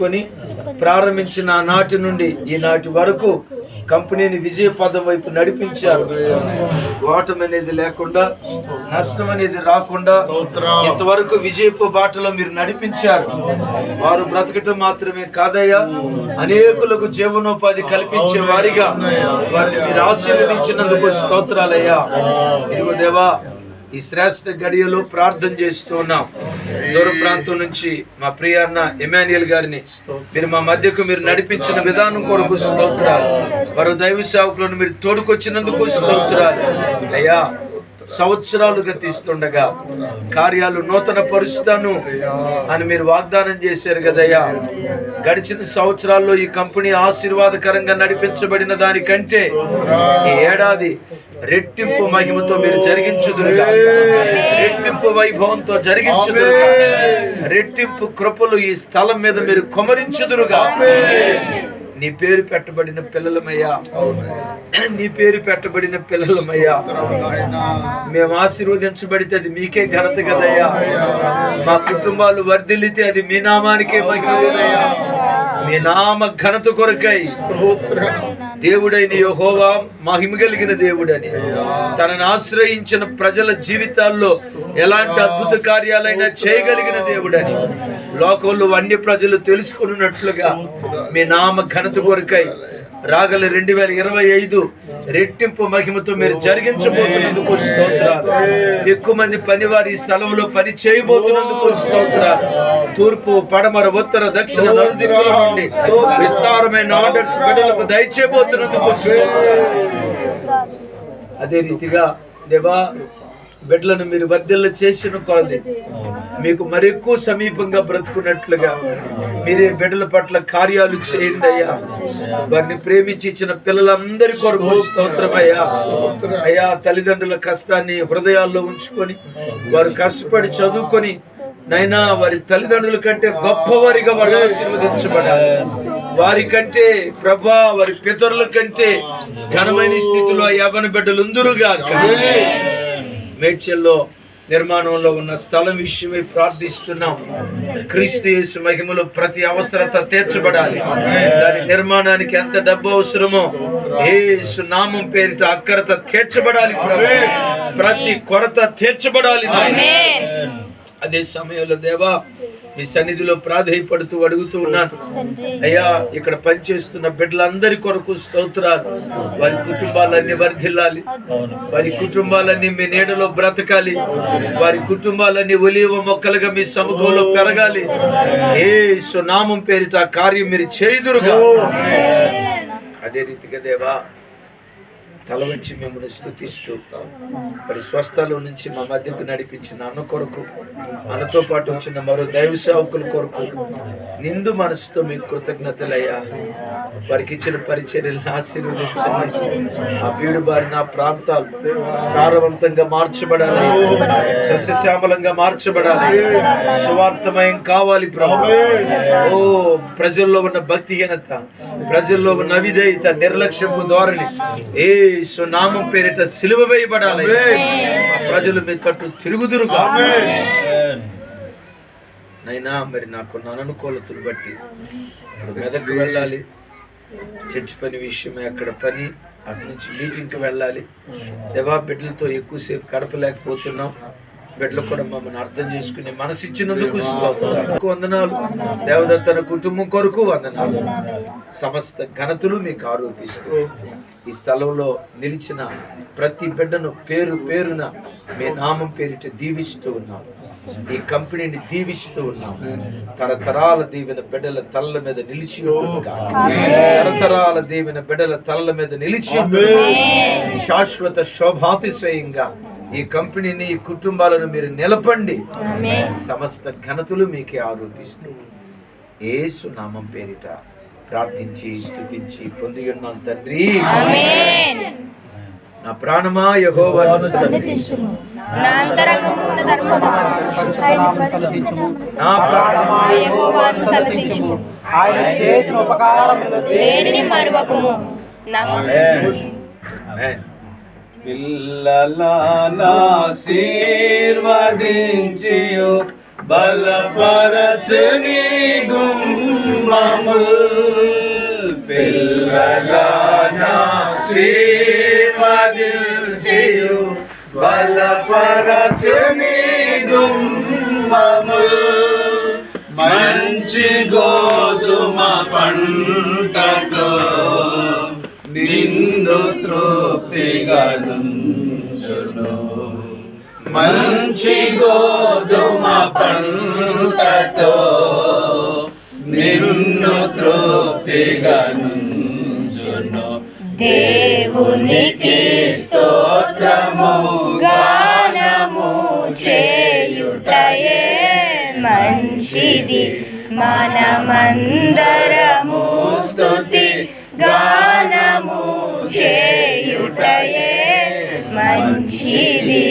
తీసుకొని ప్రారంభించిన నాటి నుండి ఈనాటి వరకు కంపెనీని విజయ పదం వైపు నడిపించారు. ఓటమి అనేది లేకుండా, నష్టం అనేది రాకుండా ఇంతవరకు విజయపు బాటలో మీరు నడిపించారు. వారు బ్రతకటం మాత్రమే కాదయ్యా, అనేకులకు జీవనోపాధి కల్పించే వారిగా వారిని మీరు ఆశీర్వదించినందుకు స్తోత్రాలయ్యా. ఇదిగో దేవా, ఈ శ్రేష్ఠ గడియలో ప్రార్థన చేస్తూ ఉన్నాం. దూర ప్రాంతం నుంచి మా ప్రియ అన్న ఎమాన్యుయల్ గారిని మీరు మా మధ్యకు మీరు నడిపించిన విధానం కొరకు స్తోత్రాలు. వారు దైవ సేవకులను మీరు తోడుకొచ్చినందుకు స్తోత్రాలు అయ్యా. సంవత్సరాలు గతిస్తుండగా కార్యాలు నూతన పరుస్తాను అని మీరు వాగ్దానం చేశారు కదయ్యా. గడిచిన సంవత్సరాల్లో ఈ కంపెనీ ఆశీర్వాదకరంగా నడిపించబడిన దానికంటే ఈ ఏడాది రెట్టింపు మహిమతో మీరు జరిగించుదురుగా, రెట్టింపు వైభవంతో జరిగించుదురుగా, రెట్టింపు కృపలు ఈ స్థలం మీద మీరు కుమరించుదురుగా. నీ పేరు పెట్టబడిన పిల్లలమయ్యా, నీ పేరు పెట్టబడిన పిల్లలమయ్యా. మేము ఆశీర్వదించబడితే అది మీకే ఘనత కదయ్యా. మా కుటుంబాలు వర్ధిల్లితే అది మీ నామానికే మహిమ కదయ్యా. మీ నామ ఘనత కొరకై దేవుడైన యెహోవా మహిమ కలిగిన దేవుడని తనను ఆశ్రయించిన ప్రజల జీవితాల్లో ఎలాంటి అద్భుత కార్యాలైనా చేయగలిగిన దేవుడని లోకంలో అన్ని ప్రజలు తెలుసుకున్నట్లుగా మీ నామ ఘనత కొరకై రాగల 2025 రెట్టింపు మహిమతో మీరు జరిగించబోతున్నందుకు స్తోత్రాలు. ఎక్కువ మంది పనివారి ఈ స్థలంలో పని చేయబోతున్నందుకు స్తోత్రాలు. తూర్పు, పడమర, ఉత్తర, దక్షిణ నలుదిక్కుల నుండి విస్తారమైన ఆర్డర్స్ బిడ్డలకు దయచేయబోతున్నందుకు స్తోత్రాలు. అదే రీతిగా దేవా, బిడ్డలను మీరు వర్ధిల్ల చేసిన కొలది మీకు మరెక్కువ సమీపంగా బ్రతుకున్నట్లుగా మీరే బిడ్డల పట్ల కార్యాలు చేయండి అయ్యా. వారిని ప్రేమించి ఇచ్చిన పిల్లలందరి కొరకు స్తోత్రమయ్యా. అయ్యా, తల్లిదండ్రుల కష్టాన్ని హృదయాల్లో ఉంచుకొని వారు కష్టపడి చదువుకొని నైనా వారి తల్లిదండ్రుల కంటే గొప్పవారిగా వాళ్ళు ఆశీర్వదించబడాలి. వారి కంటే ప్రభా, వారి పితరుల కంటే ఘనమైన స్థితిలో యవ్వన బిడ్డలు ఉందురుగా. మేడ్చల్లో నిర్మాణంలో ఉన్న స్థలం విషయమై ప్రార్థిస్తున్నాం. క్రీస్తు యేసు మహిమలో ప్రతి అవసరత తీర్చబడాలి. దాని నిర్మాణానికి ఎంత డబ్బు అవసరమో యేసు నామం పేరిట అక్కరత తీర్చబడాలి. ప్రతి కొరత తీర్చబడాలి. అదే సమయంలో దేవా, మీ సన్నిధిలో ప్రాధేయపడుతూ అడుగుతూ ఉన్నాను అయ్యా, ఇక్కడ పనిచేస్తున్న బిడ్డలందరి కొరకు స్తోత్రాలు. వారి కుటుంబాలన్నీ వర్ధిల్లాలి, వారి కుటుంబాలన్నీ మీ నీడలో బ్రతకాలి, వారి కుటుంబాలన్నీ ఒలీవ మొక్కలుగా మీ సముఖంలో పెరగాలి. యేసు నామం పేరిట ఆ కార్యం మీరు చేయుదురుగా. అదే రీతిగా దేవా, తల వచ్చి మిమ్మల్ని స్తుతిస్తూ మరి స్వస్థలో నుంచి మా మధ్యకు నడిపించిన అన్న కొరకు, అన్నతో పాటు వచ్చిన మరో దైవ సేవకుల కొరకు నిండు మనసుతో మీకు కృతజ్ఞతలయ్యా. వారికి ఇచ్చిన పరిచర్యలను ఆశీర్వదించండి. ఆ బీడు బారిన ప్రాంతాలు సారవంతంగా మార్చబడాలి, సస్యశ్యామలంగా మార్చబడాలి, సువార్థమయం కావాలి ప్రభు. ఓ ప్రజల్లో ఉన్న భక్తిహీనత, ప్రజల్లో ఉన్న అవిధేయత, నిర్లక్ష్యపు ధోరణి యేసు నామం పేరిట సిలువ వేయబడాలి. ప్రజలు మీ తట్టు తిరుగుదురుగా. నైనా మరి నాకున్న అననుకూలతను బట్టి మెదక్కు వెళ్ళాలి, చర్చి పని విషయమే అక్కడ పని, అటు నుంచి మీటింగ్కి వెళ్ళాలి. దేవా, బిడ్డలతో ఎక్కువసేపు గడపలేకపోతున్నాం. బిడ్డలు కూడా మమ్మల్ని అర్థం చేసుకుని మనసు ఇచ్చినందుకు వందనాలు. దేవదత్తన కుటుంబం కొరకు వందనాలు. సమస్త ఘనతలు మీకు ఆరోపిస్తూ ఈ స్థలంలో నిలిచిన ప్రతి బిడ్డను పేరు పేరున మీ నామం పేరిట దీవిస్తూ ఉన్నాం. ఈ కంపెనీని దీవిస్తూ ఉన్నాం. తరతరాల దీవెన బిడ్డల తలల మీద నిలిచి, తరతరాల దీవెన బిడ్డల తలల మీద నిలిచి శాశ్వత శోభాతిశయంగా ఈ కంపెనీని, ఈ కుటుంబాలను మీరు నిలపండి. సమస్త ఘనతలు మీకే ఆరోపిస్తూ యేసు నామం పేరిట ప్రార్థించి స్తుతించి పొంది ఉన్నాం తండ్రి. నా ప్రాణమా యెహోవాను స్తుతించుము, నా ప్రాణమా యెహోవాను స్తుతించుము, ఆయన చేసిన ఉపకారములను దేనిని మరువకుము. ఆమేన్. పిల్లలానా ఆశీర్వదించియు బలపరచని గుమ్మ మమ్ముల్ పిల్లలానా శ్రీమదిల్చియు బలపరచుని మమ్ముల్ మంచి గోధుమ పంటతో నిన్ను తృప్తిగా నుంచును. మంచి గోధుమ పంటతో నిన్ను తృప్తిగా నుంచును. దేవునికి స్తోత్రము గానము చేయుటయే మంచిది. మనమందరము స్తుతి గానము చేయుటయే మంచిది.